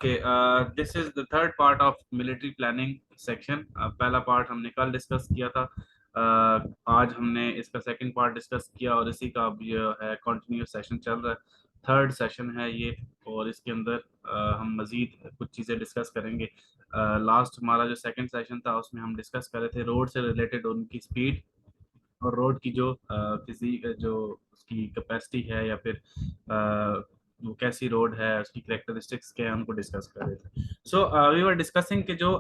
Okay, this is the third part of military planning section. पहला part हमने कल discuss किया था। आज हमने इसका सेकंड पार्ट डिस्कस किया और इसी का अब ये है कंटिन्यूस सेशन चल रहा है। थर्ड सेशन है ये, और इसके अंदर हम मजीद कुछ चीज़ें डिस्कस करेंगे। लास्ट हमारा जो सेकंड सेशन था उसमें हम डिस्कस कर रहे थे रोड से रिलेटेड उनकी स्पीड और रोड की जो फिजिक, जो उसकी कैपेसिटी है या फिर वो कैसी रोड है, उसकी करेक्टरिस्टिक्स क्या है, उनको डिस्कस कर रहे थे। सो वी वर डिस्कसिंग कि जो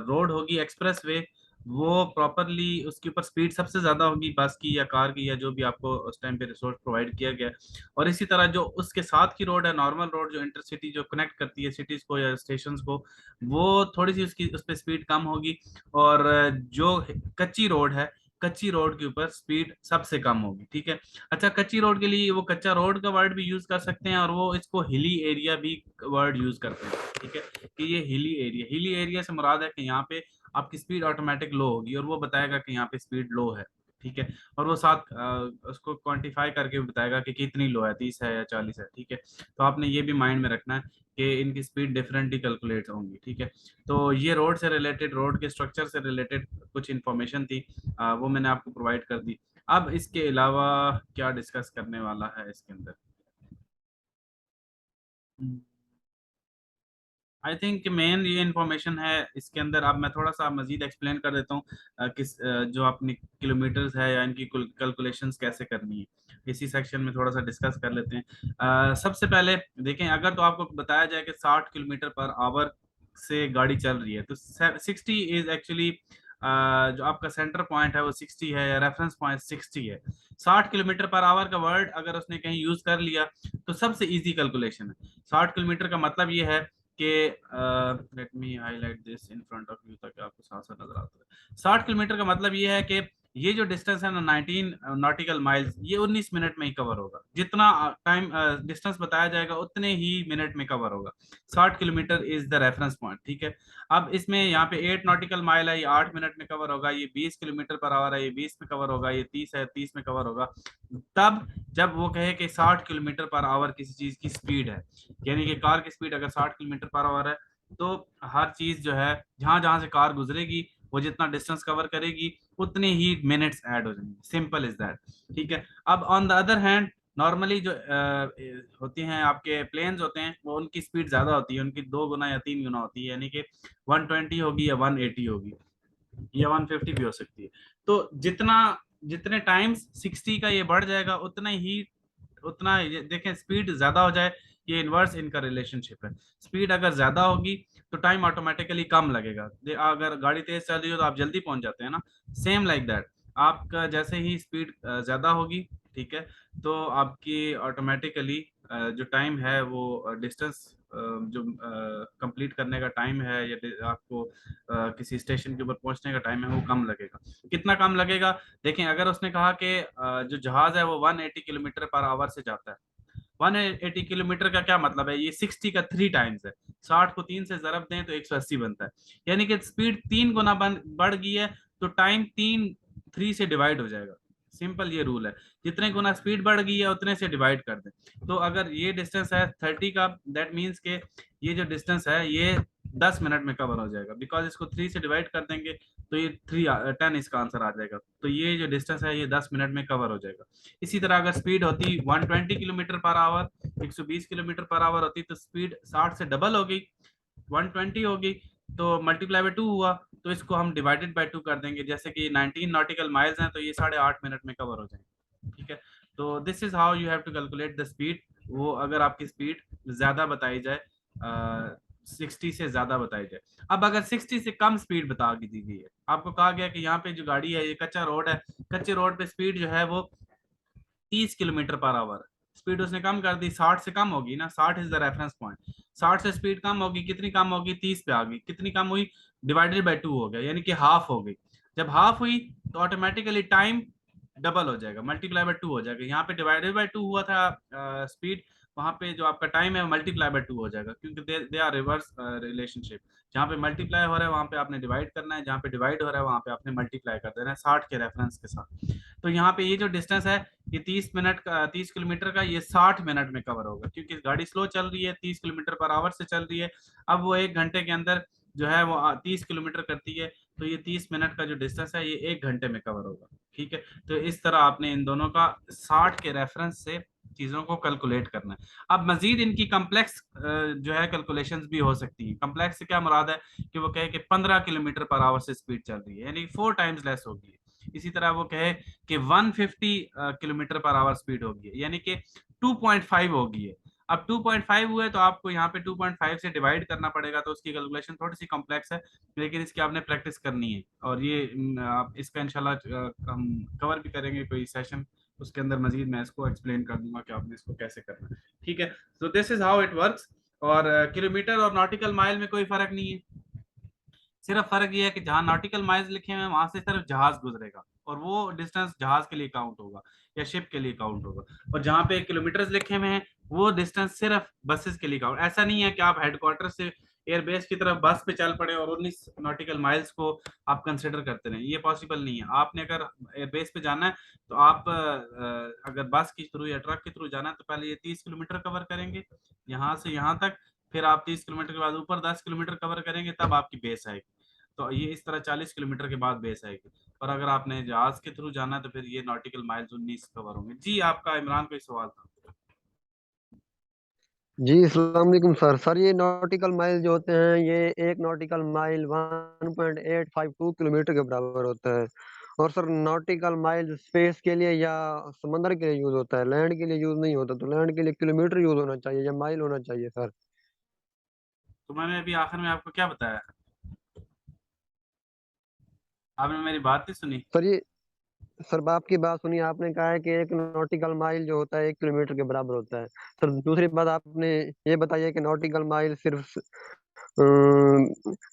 रोड होगी एक्सप्रेस वे, वो प्रॉपरली उसके ऊपर स्पीड सबसे ज्यादा होगी बस की या कार की या जो भी आपको उस टाइम पे रिसोर्स प्रोवाइड किया गया। और इसी तरह जो उसके साथ की रोड है, नॉर्मल रोड जो इंटरसिटी जो कनेक्ट करती है सिटीज को या स्टेशंस को, वो थोड़ी सी उसकी उस पर स्पीड कम होगी। और जो कच्ची रोड है, कच्ची रोड के ऊपर स्पीड सबसे कम होगी। ठीक है। अच्छा, कच्ची रोड के लिए वो कच्चा रोड का वर्ड भी यूज कर सकते हैं और वो इसको हिली एरिया भी वर्ड यूज करते हैं। ठीक है, कि ये हिली एरिया से मुराद है कि यहाँ पे आपकी स्पीड ऑटोमेटिक लो होगी और वो बताएगा कि यहाँ पे स्पीड लो है। ठीक है, और वो साथ उसको क्वांटिफाई करके भी बताएगा कि कितनी लो है, 30 है या 40 है। ठीक है, तो आपने ये भी माइंड में रखना है कि इनकी स्पीड डिफरेंटली कैलकुलेट होंगी। ठीक है, तो ये रोड से रिलेटेड, रोड के स्ट्रक्चर से रिलेटेड कुछ इंफॉर्मेशन थी, वो मैंने आपको प्रोवाइड कर दी। अब इसके अलावा क्या डिस्कस करने वाला है इसके अंदर? आई थिंक मेन ये इन्फॉर्मेशन है इसके अंदर। अब मैं थोड़ा सा मजीद एक्सप्लेन कर देता हूँ जो अपनी किलोमीटर्स है या इनकी कैलकुलेशंस कैसे करनी है, इसी सेक्शन में थोड़ा सा डिस्कस कर लेते हैं। सबसे पहले देखें, अगर तो आपको बताया जाए कि 60 किलोमीटर पर आवर से गाड़ी चल रही है तो 60 इज एक्चुअली, जो आपका सेंटर पॉइंट है वो 60 है या रेफरेंस पॉइंट 60 है। 60 किलोमीटर पर आवर का वर्ड अगर उसने कहीं यूज कर लिया तो सबसे इजी कैलकुलेशन है। 60 किलोमीटर का मतलब ये है कि, let me highlight this in front of you ताकि आपको साफ साफ नजर आता है। 60 किलोमीटर का मतलब ये है कि ये जो डिस्टेंस है ना, 19 नॉटिकल माइल्स, ये 19 मिनट में ही कवर होगा। जितना टाइम डिस्टेंस बताया जाएगा उतने ही मिनट में कवर होगा। 60 kilometre is the reference point. ठीक है, अब इसमें यहाँ पे 8 नॉटिकल माइल है, ये 8 मिनट में कवर होगा। ये 20 किलोमीटर पर आवर है, ये 20 में कवर होगा। ये 30 है, 30 में कवर होगा। तब जब वो कहे कि 60 किलोमीटर पर आवर किसी चीज की स्पीड है, यानी कि कार की स्पीड अगर 60 किलोमीटर पर आवर है, तो हर चीज जो है, जहां जहां से कार गुजरेगी, वो जितना डिस्टेंस कवर करेगी उतने ही मिनट्स ऐड हो जाएंगे। Simple is that. ठीक है, अब on the other hand normally जो होती हैं आपके प्लेन्स होते हैं, वो उनकी स्पीड ज्यादा होती है, उनकी 2 गुना या 3 गुना होती है, यानी कि 120 होगी या 180 होगी या 150 भी हो सकती है। तो जितना जितने टाइम्स 60 का ये बढ़ जाएगा उतना ही, उतना देखें स्पीड ज्यादा हो जाए, ये इनवर्स इनका रिलेशनशिप है। स्पीड अगर ज्यादा होगी तो टाइम ऑटोमेटिकली कम लगेगा। अगर गाड़ी तेज चल रही हो तो आप जल्दी पहुंच जाते हैं ना, सेम लाइक दैट। आपका जैसे ही स्पीड ज्यादा होगी, ठीक है, तो आपकी ऑटोमेटिकली जो टाइम है, वो डिस्टेंस जो कंप्लीट करने का टाइम है या आपको किसी स्टेशन के ऊपर पहुंचने का टाइम है, वो कम लगेगा। कितना कम लगेगा? देखें, अगर उसने कहा कि जो जहाज है वो 180 किलोमीटर पर आवर से जाता है। 180 किलोमीटर का क्या मतलब है? ये 60 का 3 टाइम्स है। 60 को 3 से जरब दें तो 180 बनता है, यानी कि स्पीड 3 गुना बढ़ गई है, तो टाइम 3 से डिवाइड हो जाएगा। सिंपल ये रूल है, जितने गुना स्पीड बढ़ गई है उतने से डिवाइड कर दें। तो अगर ये डिस्टेंस है 30 का, दैट मीन्स के ये जो डिस्टेंस है ये 10 मिनट में कवर हो जाएगा, बिकॉज इसको 3 से डिवाइड कर देंगे तो ये 10 इसका आंसर आ जाएगा। तो ये जो डिस्टेंस है ये 10 मिनट में कवर हो जाएगा। इसी तरह अगर स्पीड होती 120 kilometre per hour, 120 kilometre per hour होती, तो स्पीड 60 से डबल हो गई, 120 होगी, तो मल्टीप्लाई बाय 2 हुआ, तो इसको हम डिवाइडेड बाय 2 कर देंगे। जैसे कि 19 नॉटिकल माइल्स हैं तो ये 8.5 मिनट में कवर हो जाएंगे। ठीक है, तो this is how you have to calculate the speed. वो अगर आपकी स्पीड ज्यादा बताई जाए, 60 से ज्यादा बताई जाए। अब अगर 60 से कम स्पीड बता दी गई है, आपको कहा गया कि यहाँ पे जो गाड़ी है ये कच्चा रोड है, कच्चे रोड पे स्पीड जो है वो 30 किलोमीटर पर आवर, स्पीड उसने कम कर दी, 60 से कम होगी ना, 60 इज द रेफरेंस पॉइंट। 60 से स्पीड कम होगी, कितनी कम होगी? 30 पे आ गई, कितनी कम हुई? डिवाइडेड बाय 2 हो गया, यानी कि हाफ हो गई। जब हाफ हुई तो ऑटोमेटिकली टाइम डबल हो जाएगा, मल्टीप्लाई बाय 2 हो जाएगा। यहाँ पे डिवाइडेड बाय 2 हुआ था स्पीड, वहां पे जो आपका टाइम है मल्टीप्लाई बाय 2 हो जाएगा, क्योंकि दे आर रिवर्स रिलेशनशिप। जहाँ पे मल्टीप्लाई हो रहा है वहां पे आपने डिवाइड करना है, जहाँ पे डिवाइड हो रहा है वहां पे आपने मल्टीप्लाई कर देना है 60 के रेफरेंस के साथ। तो यहाँ पे ये जो डिस्टेंस है ये 30 मिनट का, 30 किलोमीटर का, ये 60 मिनट में कवर होगा, क्योंकि गाड़ी स्लो चल रही है, 30 किलोमीटर पर आवर से चल रही है। अब वो 1 घंटे के अंदर जो है वो 30 किलोमीटर करती है, तो ये 30 मिनट का जो डिस्टेंस है ये 1 घंटे में कवर होगा। ठीक है, तो इस तरह आपने इन दोनों का 60 के रेफरेंस से चीजों को कैलकुलेट करना है। अब मजीद इनकी कम्प्लेक्स जो है कैलकुलेशंस भी हो सकती हैं। कम्प्लेक्स से क्या मुराद है कि वो कहे कि 15 किलोमीटर पर आवर से स्पीड चल रही है, यानी 4 टाइम्स लेस होगी। इसी तरह वो कहे कि 150 किलोमीटर पर आवर स्पीड होगी, यानी कि 2.5 होगी है। अब 2.5 हुआ है तो आपको यहाँ पे 2.5 से डिवाइड करना पड़ेगा, तो उसकी कैलकुलेशन थोड़ी सी कॉम्प्लेक्स है, लेकिन इसकी आपने प्रैक्टिस करनी है। और ये आप इसका इंशाल्लाह हम कवर भी करेंगे कोई सेशन, उसके अंदर मजीद मैं इसको एक्सप्लेन कर दूंगा कि आपने इसको कैसे करना है। ठीक है, तो this is how it works. और किलोमीटर और नॉटिकल माइल में कोई फर्क नहीं है, सिर्फ फर्क ये है कि जहां नॉटिकल माइल्स लिखे हुए हैं वहां से सिर्फ जहाज गुजरेगा, और वो डिस्टेंस जहाज के लिए काउंट होगा या शिप के लिए काउंट होगा। और जहां पे किलोमीटर्स लिखे हुए हैं वो डिस्टेंस सिर्फ बसेस के लिए काउंट। ऐसा नहीं है कि आप हेडक्वार्टर से एयरबेस की तरफ बस पे चल पड़े और 19 नॉटिकल माइल्स को आप कंसिडर करते रहे, ये पॉसिबल नहीं है। आपने अगर एयरबेस पे जाना है तो आप अगर बस के थ्रू या ट्रक के थ्रू जाना है तो पहले ये 30 किलोमीटर कवर करेंगे यहाँ से यहाँ तक, फिर आप 30 किलोमीटर के बाद ऊपर 10 किलोमीटर कवर करेंगे, तब आपकी बेस आएगी। तो ये इस तरह 40 किलोमीटर के बाद बेस आएगी। और अगर आपने जहाज के थ्रू जाना है तो फिर ये नॉटिकल माइल्स 19 कवर होंगे। जी आपका इमरान कोई सवाल था? जी अस्सलाम वालेकुम सर। सर ये नॉटिकल माइल जो होते हैं, ये एक नॉटिकल माइल 1.852 किलोमीटर के बराबर होता है। और सर नॉटिकल माइल स्पेस के लिए या समंदर के लिए यूज होता है, लैंड के लिए यूज नहीं होता। तो लैंड के लिए किलोमीटर यूज होना चाहिए या माइल होना चाहिए सर? तो मैंने अभी आखिर में आपको क्या बताया, आपने मेरी बात नहीं सुनी। सर ये सर आपकी बात सुनिए, आपने कहा है कि एक नॉटिकल माइल जो होता है 1 किलोमीटर के बराबर होता है। सर दूसरी बात आपने ये बताइए कि नॉटिकल माइल सिर्फ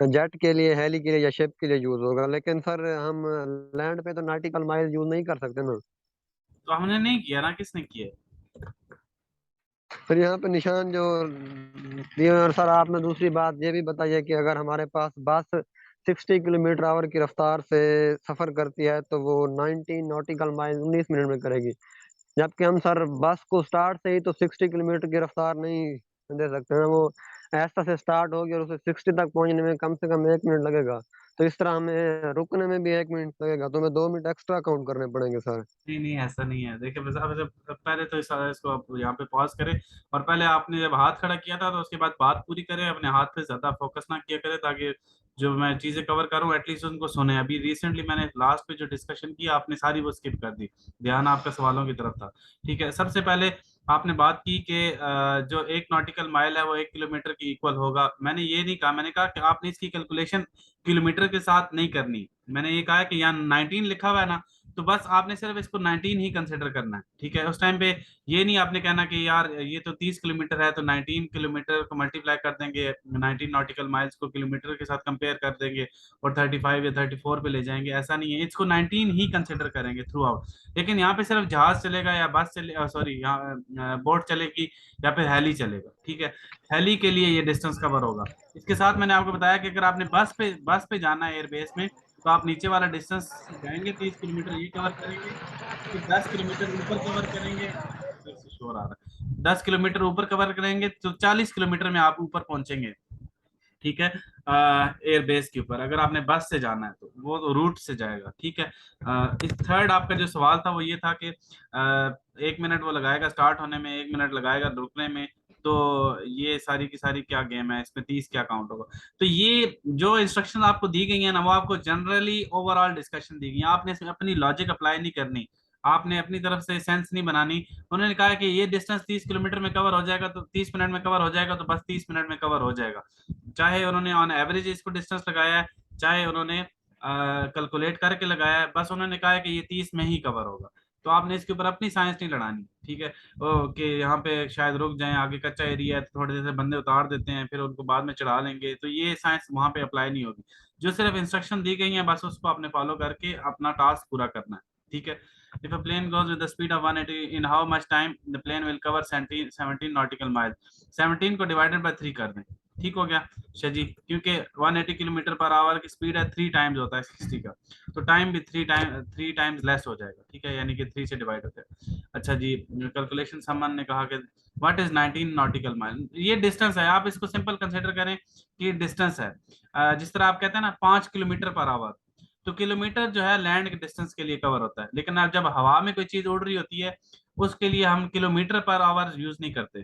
जेट के लिए, हेली के लिए या शिप के लिए यूज होगा, लेकिन सर हम लैंड पे तो नॉटिकल माइल यूज नहीं कर सकते ना। तो हमने नहीं किया ना, किसने किया? फिर यहाँ पे निशान जो दिए हुए हैं। और सर आपने दूसरी बात ये भी बताइए कि अगर हमारे पास बस 60 किलोमीटर आवर की रफ्तार से सफर करती है तो वो 19 नॉटिकल माइल 19 मिनट में करेगी। जबकि हम सर बस को स्टार्ट से ही तो 60 किलोमीटर की रफ्तार नहीं दे सकते हैं। वो ऐसा से स्टार्ट होगी और उसे 60 तक पहुंचने में कम से कम 1 मिनट लगेगा। तो इस तरह हमें रुकने में भी 1 मिनट लगेगा, तो हमें 2 मिनट एक्स्ट्रा काउंट करने पड़ेंगे सर। नहीं नहीं, ऐसा नहीं है। देखिए बस अब जब पहले तो इसको आप यहाँ पे पॉज करें, और पहले आपने जब हाथ खड़ा किया था तो उसके बाद बात पूरी करें, अपने हाथ पे ज्यादा फोकस ना किया करें, ताकि जो मैं चीजें कवर करूं एटलीस्ट उनको सुने। अभी रिसेंटली मैंने लास्ट पे जो डिस्कशन किया आपने सारी वो स्किप कर दी, ध्यान आपका सवालों की तरफ था। ठीक है, सबसे पहले आपने बात की कि जो 1 नॉटिकल माइल है वो 1 किलोमीटर की इक्वल होगा। मैंने ये नहीं कहा, मैंने कहा कि आपने इसकी कैलकुलेशन किलोमीटर के साथ नहीं करनी। मैंने ये कहा कि यहाँ 19 लिखा हुआ है ना, तो बस आपने सिर्फ इसको 19 ही कंसिडर करना है। ठीक है, उस टाइम पे ये नहीं आपने कहना कि यार ये तो 30 किलोमीटर है तो 19 किलोमीटर को मल्टीप्लाई कर देंगे, 19 नॉटिकल माइल्स को किलोमीटर के साथ कंपेयर कर देंगे और 35 या 34 पे ले जाएंगे। ऐसा नहीं है, इसको 19 ही कंसिडर करेंगे थ्रू आउट। लेकिन यहाँ पे सिर्फ जहाज चलेगा या बस चले, सॉरी यहाँ बोट चलेगी या फिर हेली चलेगा। ठीक है, हेली के लिए ये डिस्टेंस कवर होगा। इसके साथ मैंने आपको बताया कि अगर आपने बस पे जाना है एयरबेस में, तो आप नीचे वाला डिस्टेंस जाएंगे, 30 किलोमीटर ये कवर करेंगे, फिर 10 किलोमीटर ऊपर कवर करेंगे, फिर से शोर आ रहा है, 10 किलोमीटर ऊपर कवर करेंगे तो 40 किलोमीटर में आप ऊपर पहुंचेंगे। ठीक है, एयरबेस के ऊपर अगर आपने बस से जाना है तो वो तो रूट से जाएगा। ठीक है, इस थर्ड आपका जो सवाल था वो ये था कि 1 मिनट वो लगाएगा स्टार्ट होने में, 1 मिनट लगाएगा रुकने में, तो ये सारी की सारी क्या गेम है, इसमें 30 क्या काउंट होगा? तो ये जो इंस्ट्रक्शन आपको दी गई है ना, वो आपको जनरली ओवरऑल डिस्कशन दी गई है, आपने इसमें अपनी लॉजिक अप्लाई नहीं करनी, आपने अपनी तरफ से सेंस नहीं बनानी। उन्होंने कहा कि ये डिस्टेंस 30 किलोमीटर में कवर हो जाएगा तो 30 मिनट में कवर हो जाएगा, तो बस 30 मिनट में कवर हो जाएगा। चाहे उन्होंने ऑन एवरेज इसको डिस्टेंस लगाया है, चाहे उन्होंने कैलकुलेट करके लगाया है, बस उन्होंने कहा है कि ये 30 में ही कवर होगा। तो आपने इसके ऊपर अपनी साइंस नहीं लड़ानी। ठीक है, ओ कि यहाँ पे शायद रुक जाएं, आगे कच्चा एरिया है तो थोड़ी देर से बंदे उतार देते हैं फिर उनको बाद में चढ़ा लेंगे, तो ये साइंस वहां पे अप्लाई नहीं होगी। जो सिर्फ इंस्ट्रक्शन दी गई है बस उसको आपने फॉलो करके अपना टास्क पूरा करना है। ठीक है, If a plane goes with the speed of 180, in how much time the plane will cover 17 nautical miles? 17 को डिवाइडेड बाय 3 कर दें, ठीक हो गया शाजी, क्योंकि 180 किलोमीटर पर आवर की स्पीड है, 3 टाइम्स होता है 60 का, तो टाइम भी 3 टाइम्स लेस हो जाएगा, ठीक है, यानी कि 3 से डिवाइड होता है। अच्छा जी, कैलकुलेशन सामान ने कहा कि व्हाट इज 19 नॉटिकल माइल, ये डिस्टेंस है, आप इसको सिंपल कंसिडर करें कि डिस्टेंस है। जिस तरह आप कहते हैं ना 5 किलोमीटर पर आवर, तो किलोमीटर जो है लैंड के डिस्टेंस के लिए कवर होता है, लेकिन अब जब हवा में कोई चीज उड़ रही होती है उसके लिए हम किलोमीटर पर आवर यूज नहीं करते,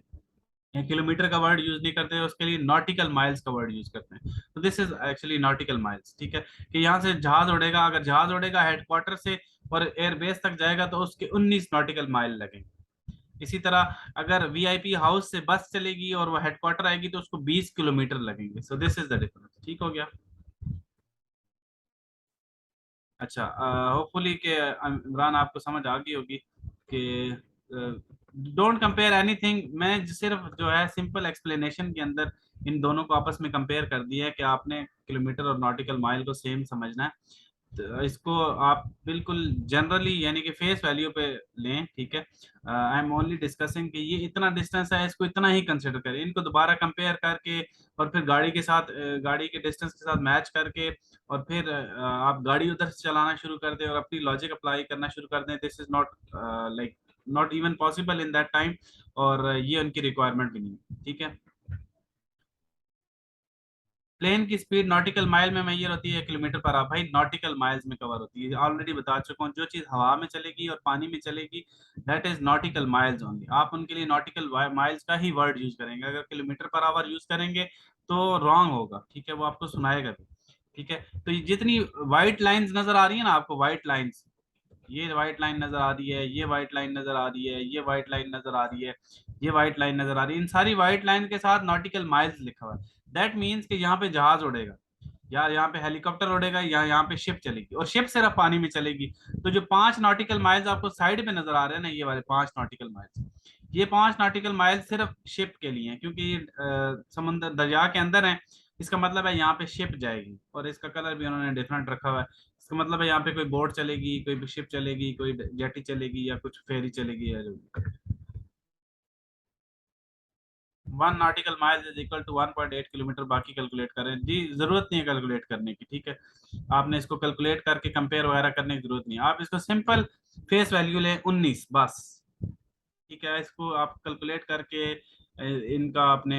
या किलोमीटर का वर्ड यूज नहीं करते, उसके लिए नॉटिकल माइल्स का वर्ड यूज करते हैं। तो this is actually nautical miles, ठीक है, कि यहाँ से जहाज उड़ेगा, अगर जहाज उड़ेगा हेडक्वार्टर से और एयरबेस तक जाएगा तो उसके 19 नॉटिकल माइल लगेंगे। इसी तरह अगर वीआईपी हाउस से बस चलेगी और वो हेडक्वार्टर आएगी तो उसको 20 किलोमीटर लगेंगे। So this is the difference, ठीक हो गया। अच्छा, होपफुली के इमरान आपको समझ आ गई होगी कि डोंट कंपेयर एनीथिंग, मैं सिर्फ जो है सिंपल एक्सप्लेनेशन के अंदर इन दोनों को आपस में कंपेयर कर दिया है कि आपने किलोमीटर और नॉटिकल माइल को सेम समझना है। तो इसको आप बिल्कुल जनरली यानी कि फेस वैल्यू पे लें, ठीक है। आई एम ओनली डिस्कसिंग कि ये इतना डिस्टेंस है, इसको इतना ही कंसिडर करें, इनको दोबारा कंपेयर करके और फिर गाड़ी के साथ गाड़ी के डिस्टेंस के साथ मैच करके और फिर आप गाड़ी उधर से चलाना शुरू कर दें और अपनी लॉजिक अप्लाई करना शुरू कर दें, this is not like not even possible in that time, और ये उनकी रिक्वायरमेंट भी नहीं है, ठीक है। प्लेन की स्पीड नॉटिकल माइल में मेजर होती है किलोमीटर पर आवर, भाई नॉटिकल माइल्स में कवर होती है, ऑलरेडी बता चुका हूँ, जो चीज हवा में चलेगी और पानी में चलेगी that is nautical miles only, आप उनके लिए नॉटिकल माइल्स का ही वर्ड यूज करेंगे, अगर किलोमीटर पर आवर यूज करेंगे तो रॉन्ग होगा, ठीक है, वो आपको सुनाएगा भी, ठीक है। तो ये जितनी व्हाइट लाइंस नजर आ रही है ना आपको, व्हाइट लाइंस, ये व्हाइट लाइन नजर आ रही है, ये व्हाइट लाइन नजर आ रही है, ये व्हाइट लाइन नजर आ रही है, ये व्हाइट लाइन नजर आ रही है, इन सारी व्हाइट लाइन के साथ नॉटिकल माइल्स लिखा हुआ है, दैट मीन्स कि यहाँ पे जहाज उड़ेगा या यहाँ पे हेलीकॉप्टर उड़ेगा या यहाँ पे शिप चलेगी, और शिप सिर्फ पानी में चलेगी। तो जो 5 नॉटिकल माइल्स आपको साइड पे नजर आ रहे हैं ना, ये वाले 5 नॉटिकल माइल्स, ये 5 नॉटिकल माइल्स सिर्फ शिप के लिए हैं, क्योंकि ये समुद्र दरिया के अंदर है, इसका मतलब है यहाँ पे शिप जाएगी, और इसका कलर भी उन्होंने डिफरेंट रखा हुआ है, इसका मतलब है यहाँ पे कोई बोट चलेगी, कोई शिप चलेगी, कोई जेटी चलेगी या कुछ फेरी चलेगी या जो भी। 1 nautical mile is equal to 1.8 kilometre, बाकी कैलकुलेट करें जी, जरूरत नहीं है कैलकुलेट करने की, ठीक है, आपने इसको कैलकुलेट करके कंपेयर वगैरह करने की जरूरत नहीं है, आप इसको सिंपल फेस वैल्यू लें 19 बस, ठीक है, इसको आप कैलकुलेट करके इनका अपने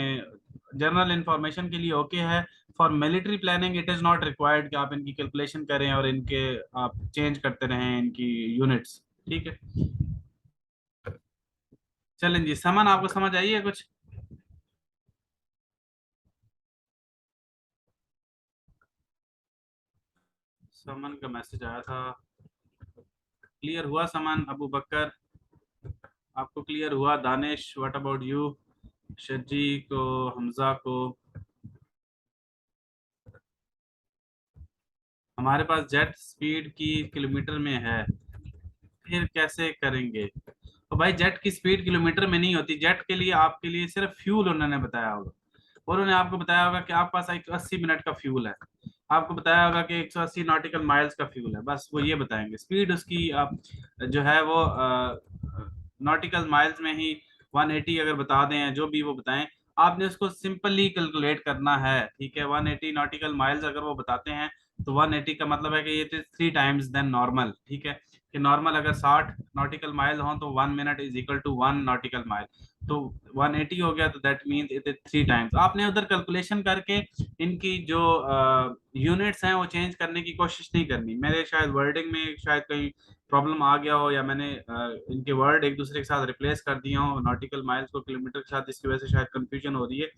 जनरल इंफॉर्मेशन के लिए ओके है। For military planning it is not required कि आप इनकी कैलकुलेशन करें और इनके आप चेंज करते रहें इनकी यूनिट्स, ठीक है। चलें जी, समन आपको समझ आई है कुछ? समन का मैसेज आया था, क्लियर हुआ समन? अबू बकर आपको क्लियर हुआ? Danish what about you? Shaji को, हमजा को? हमारे पास जेट स्पीड की किलोमीटर में है, फिर कैसे करेंगे? तो भाई जेट की स्पीड किलोमीटर में नहीं होती, जेट के लिए आपके लिए सिर्फ फ्यूल उन्होंने बताया होगा, और उन्होंने आपको बताया होगा कि आपके पास 180 मिनट का फ्यूल है, आपको बताया होगा कि 180 नॉटिकल माइल्स का फ्यूल है, बस वो ये बताएंगे, स्पीड उसकी आप जो है वो नॉटिकल माइल्स में ही 180 अगर बता दें, जो भी वो बताएं, आपने उसको सिंपली कैलकुलेट करना है, ठीक है। 180 नॉटिकल माइल्स अगर वो बताते हैं तो 180 का मतलब है कि ये 3 टाइम्स देन नॉर्मल, ठीक है, कि नॉर्मल अगर 60 नॉटिकल माइल हो तो 1 minute is equal to 1 nautical mile, तो 180 हो गया, तो that means it is 3 times. आपने उधर कैलकुलेशन करके इनकी जो यूनिट्स हैं वो चेंज करने की कोशिश नहीं करनी, मेरे शायद वर्डिंग में शायद कहीं प्रॉब्लम आ गया हो, या मैंने इनके वर्ड एक दूसरे के साथ रिप्लेस कर दिया हो नॉटिकल माइल्स को किलोमीटर के साथ, जिसकी वजह से शायद कंफ्यूजन हो रही है।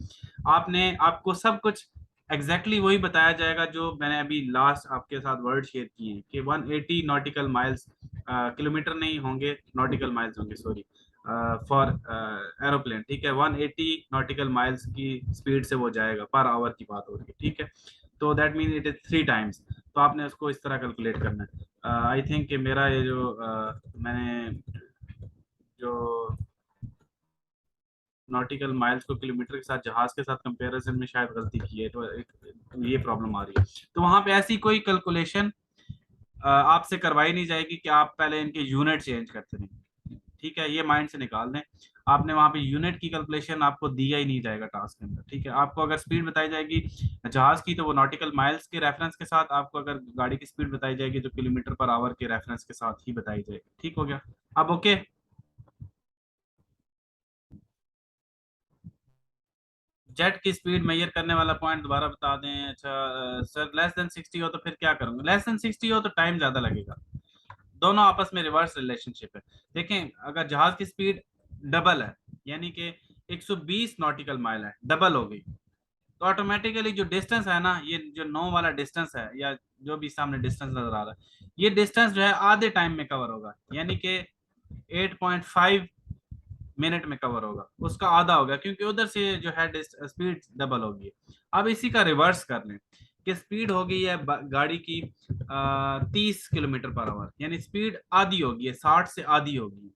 आपने आपको सब कुछ एग्जैक्टली exactly वही बताया जाएगा जो मैंने अभी लास्ट आपके साथ वर्ड शेयर किए हैं कि 180 नॉटिकल माइल्स, किलोमीटर नहीं होंगे, नॉटिकल माइल्स होंगे, सॉरी, फॉर एरोप्लेन, ठीक है, 180 नॉटिकल माइल्स की स्पीड से वो जाएगा, पर आवर की बात हो रही है, ठीक है, तो that mean it is 3 times, तो आपने उसको इस तरह कैलकुलेट करना है। आई थिंक कि मेरा ये जो मैंने जो नॉटिकल माइल्स को किलोमीटर के साथ जहाज के साथ कंपैरिजन में शायद गलती की है, तो ये प्रॉब्लम आ रही है, तो वहां पे ऐसी कोई कैलकुलेशन आपसे करवाई नहीं जाएगी कि आप पहले इनके यूनिट चेंज करते रहें। ठीक है, ये माइंड से निकाल दें। आपने वहां पे यूनिट की कैलकुलेशन आपको दिया ही नहीं जाएगा टास्क के अंदर। ठीक है, आपको अगर स्पीड बताई जाएगी जहाज की तो वो नॉटिकल माइल्स के रेफरेंस के साथ, आपको अगर गाड़ी की स्पीड बताई जाएगी तो किलोमीटर पर आवर के रेफरेंस के साथ ही बताई जाएगी। ठीक हो गया? अब ओके। जेट की स्पीड मेजर करने वाला पॉइंट दोबारा बता दें। अच्छा सर, लेस देन 60 हो तो फिर क्या करूंगा? लेस देन 60 हो तो टाइम ज्यादा लगेगा। दोनों आपस में रिवर्स रिलेशनशिप है। देखें, अगर जहाज की स्पीड डबल है, यानी कि 120 नॉटिकल माइल है, डबल हो गई, तो ऑटोमेटिकली जो डिस्टेंस है ना, ये जो 9 वाला डिस्टेंस है या जो भी सामने डिस्टेंस नजर आ रहा है, ये डिस्टेंस जो है आधे टाइम में कवर होगा, यानी कि 8.5 मिनट में कवर होगा, उसका आधा होगा, क्योंकि उधर से जो है स्पीड डबल होगी। अब इसी का रिवर्स कर लें कि स्पीड होगी है गाड़ी की 30 किलोमीटर पर आवर, यानी स्पीड आधी होगी है, 60 से आधी होगी,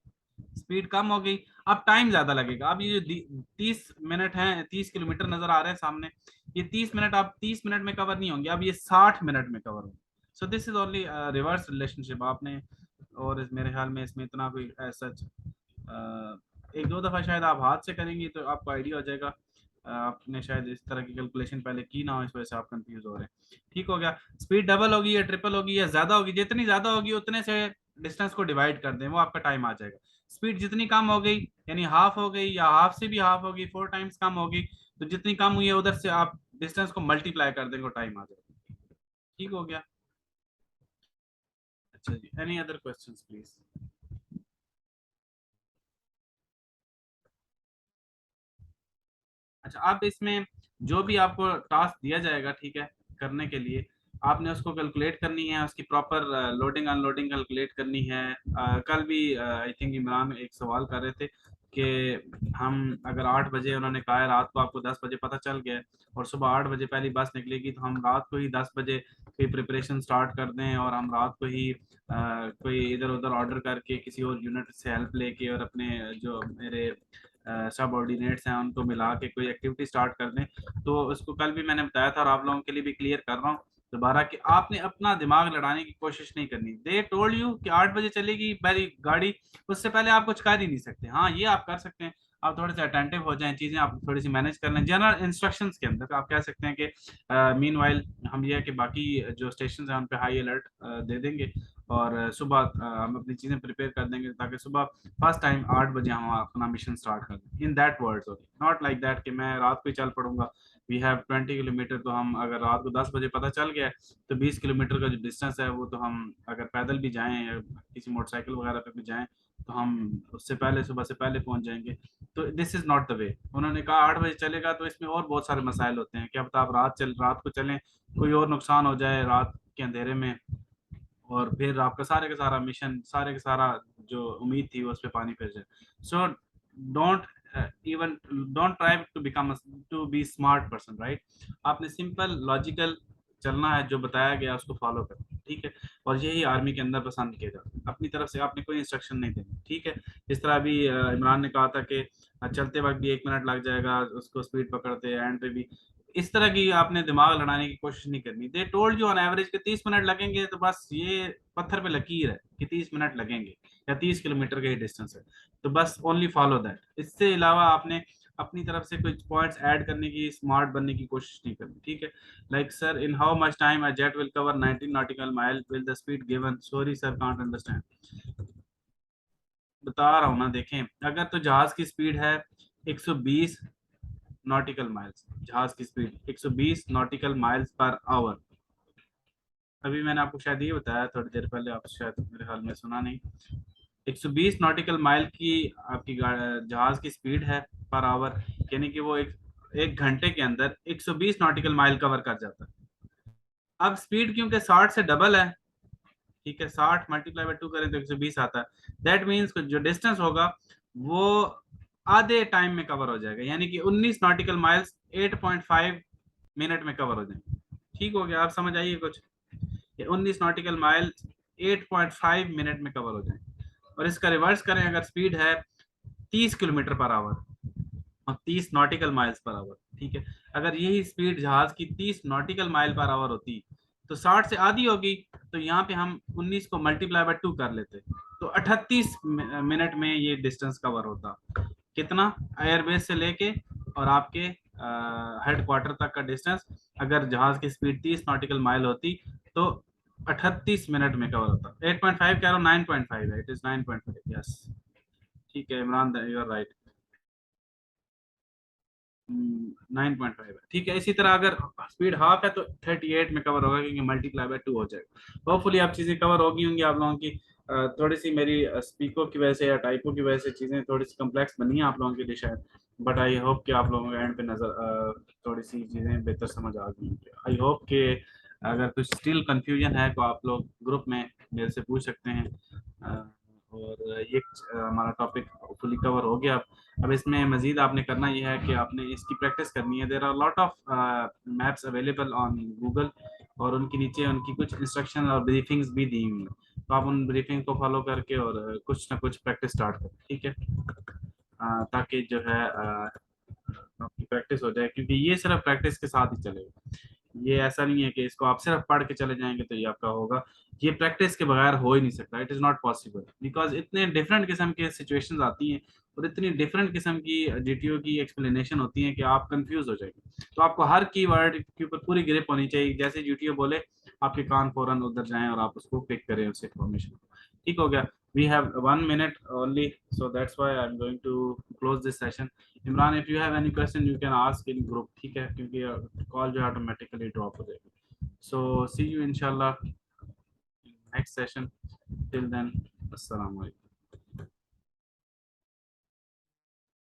स्पीड कम हो गई। अब टाइम ज्यादा लगेगा। अब ये जो 30 मिनट है, 30 किलोमीटर नजर आ रहे हैं सामने, ये 30 मिनट अब 30 मिनट में कवर नहीं होंगे, अब ये 60 मिनट में कवर होंगे। So this is only reverse relationship आपने। और मेरे ख्याल में इसमें इतना कोई सच, एक दो दफा शायद आप हाथ से करेंगे तो आपको आइडिया हो जाएगा। आपने शायद इस तरह की कैलकुलेशन पहले की ना हो, इस वजह से आप कंफ्यूज हो रहे हैं। ठीक हो गया? स्पीड डबल होगी या ट्रिपल होगी या ज्यादा होगी, जितनी ज्यादा होगी उतने से डिस्टेंस को डिवाइड कर दें, वो आपका टाइम आ जाएगा। स्पीड जितनी कम हो गई, यानी हाफ हो गई या हाफ से भी हाफ होगी, 4 टाइम्स कम होगी, तो जितनी कम हुई है उधर से आप डिस्टेंस को मल्टीप्लाई कर देंगे, टाइम आ जाएगा। ठीक हो गया? अच्छा जी, एनी अदर क्वेश्चंस प्लीज? अच्छा, आप इसमें जो भी आपको टास्क दिया जाएगा, ठीक है, करने के लिए आपने उसको कैलकुलेट करनी है, उसकी प्रॉपर लोडिंग अनलोडिंग कैलकुलेट करनी है। कल भी आई थिंक इमरान एक सवाल कर रहे थे कि हम अगर 8 बजे, उन्होंने कहा है रात को आपको 10 बजे पता चल गया है और सुबह 8 बजे पहली बस निकलेगी, तो हम रात को ही 10 बजे कोई प्रिपरेशन स्टार्ट कर दें और हम रात को ही कोई इधर उधर ऑर्डर करके किसी और यूनिट से हेल्प लेके और अपने जो मेरे सब ऑर्डिनेट्स हैं उनको मिला के कोई एक्टिविटी स्टार्ट कर दें। तो उसको कल भी मैंने बताया था और आप लोगों के लिए भी क्लियर कर रहा हूँ दोबारा कि आपने अपना दिमाग लड़ाने की कोशिश नहीं करनी। दे टोल्ड यू कि 8 बजे चलेगी पहली गाड़ी, उससे पहले आप कुछ कर ही नहीं सकते। हाँ, ये आप कर सकते हैं, आप थोड़े से अटेंटिव हो जाएं, चीजें आप थोड़ी सी मैनेज कर लें। जनरल इंस्ट्रक्शंस के अंदर आप कह सकते हैं कि मीन वाइल हम ये है कि बाकी जो स्टेशन हैं उन पे हाई अलर्ट दे देंगे और सुबह हम अपनी चीजें प्रिपेयर कर देंगे ताकि सुबह फर्स्ट टाइम 8 बजे हम अपना मिशन स्टार्ट कर दें। In that words only, not like that कि मैं रात को ही चल पड़ूंगा। वी हैव 20 किलोमीटर, तो हम अगर रात को 10 बजे पता चल गया तो 20 किलोमीटर का जो डिस्टेंस है वो तो हम अगर पैदल भी जाएं या किसी मोटरसाइकिल वगैरह पे भी जाएं तो हम उससे पहले, सुबह से पहले पहुंच जाएंगे। तो this is not the way. उन्होंने कहा 8 बजे चलेगा, तो इसमें और बहुत सारे मसाइल होते हैं। क्या पता आप रात को चलें, कोई और नुकसान हो जाए रात के अंधेरे में, और फिर आपका सारे का सारा मिशन, सारे का सारा जो उम्मीद थी वो उस पर पानी फिर जाए। So don't even don't try to become to be smart person, right? आपने सिंपल लॉजिकल चलना है, जो बताया गया उसको फॉलो करना। ठीक है, और यही आर्मी के अंदर पसंद किया जाता है। अपनी तरफ से आपने कोई इंस्ट्रक्शन नहीं देनी। ठीक है, इस तरह अभी इमरान ने कहा था कि चलते वक्त भी 1 मिनट लग जाएगा, उसको स्पीड पकड़ते एंड पे भी इस तरह की आपने दिमाग लड़ाने की कोशिश नहीं करनी। They told you on average के 30 मिनट लगेंगे, तो बस ये पत्थर पे लकीर है कि 30 मिनट लगेंगे या 30 किलोमीटर का ही डिस्टेंस है, तो बस ओनली फॉलो दैट। इससे अलावा आपने अपनी तरफ से कुछ पॉइंट्स ऐड करने की, स्मार्ट बनने की कोशिश नहीं करनी। ठीक है, like sir in how much time a jet will cover 19 nautical mile will the speed given, sorry sir can't understand. बता रहा हूँ ना, देखें, अगर तो जहाज की स्पीड है 120 नॉटिकल माइल्स, जहाज की speed 120 nautical miles per hour. अभी मैंने आपको शायद ये बताया थोड़ी देर पहले, आप शायद मेरे ख्याल में सुना नहीं। 120 नॉटिकल माइल की आपकी जहाज की स्पीड है पर आवर, यानी कि वो एक घंटे के अंदर 120 नॉटिकल माइल कवर कर जाता है। अब स्पीड क्योंकि 60 से डबल है, ठीक है, 60 मल्टीप्लाई बाय 2 करें तो 120 आता है। दैट मीन्स जो डिस्टेंस होगा वो आधे टाइम में कवर हो जाएगा, यानी कि 19 नॉटिकल माइल्स 8.5 मिनट में कवर हो जाएंगे। ठीक हो गया? आप समझ आइए कुछ, 19 नॉटिकल माइल्स 8.5 मिनट में कवर हो जाएंगे। और इसका रिवर्स करें, अगर स्पीड है 30 किलोमीटर पर आवर और 30 नॉटिकल माइल्स पर आवर, ठीक है, अगर यही स्पीड जहाज की 30 नॉटिकल माइल पर आवर होती तो 60 से आधी होगी, तो यहाँ पे हम 19 को मल्टीप्लाई बाय 2 कर लेते, तो 38 मिनट में ये डिस्टेंस कवर होता। कितना? एयरबेस से लेके और आपके हेडक्वार्टर तक का डिस्टेंस, अगर जहाज की स्पीड 30 नॉटिकल माइल होती तो 38 मिनट में कवर होता। 8.5 कह रहा हूँ, 9.5 है, इट इज 9.5, यस। ठीक है इमरान, यू आर राइट, 9.5 है, ठीक है। इसी तरह अगर स्पीड हाफ है तो 38 में कवर होगा, क्योंकि मल्टीप्लाई बाय 2 हो जाएगा। होपफुली आप चीज़ें कवर होगी होंगी आप लोगों की। थोड़ी सी मेरी स्पीको की वजह से या टाइपो की वजह से चीज़ें थोड़ी सी कम्प्लेक्स बनी है आप लोगों के लिए शायद, बट आई होप कि आप लोगों को एंड पे नज़र थोड़ी सी चीज़ें बेहतर समझ आ गई। आई होप कि अगर कुछ स्टिल कंफ्यूजन है तो आप लोग ग्रुप में मेरे से पूछ सकते हैं। और ये हमारा टॉपिक फुली कवर हो गया। अब इसमें मजीद आपने करना ये है कि आपने इसकी प्रैक्टिस करनी है। There are lot of maps available on Google, और उनके नीचे उनकी कुछ इंस्ट्रक्शन और ब्रीफिंग्स भी दी हुई हैं, तो आप उन ब्रीफिंग को फॉलो करके और कुछ ना कुछ प्रैक्टिस स्टार्ट करें, ठीक है। ताकि जो है आपकी प्रैक्टिस हो जाए, क्योंकि ये सिर्फ प्रैक्टिस के साथ ही चलेगा। ये ऐसा नहीं है कि इसको आप सिर्फ पढ़ के चले जाएंगे तो ये आपका होगा। ये प्रैक्टिस के बगैर हो ही नहीं सकता, it is not possible, because इतने डिफरेंट किस्म के सिचुएशंस आती हैं और इतनी डिफरेंट किस्म की जीटीओ की एक्सप्लेनेशन होती है कि आप कंफ्यूज हो जाएंगे। तो आपको हर की वर्ड के ऊपर पूरी ग्रिप होनी चाहिए, जैसे जीटीओ बोले आपके कान फौरन उधर जाएं और आप उसको पिक करें उस इंफॉर्मेशन को। ठीक हो गया। We have 1 minute only, so that's why I'm going to close this session. Imran, if you have any question you can ask in group, ठीक है, क्योंकि कॉल जो ऑटोमेटिकली ड्रॉप हो जाएगी। So see you inshallah next session. Till then, assalamu alaikum.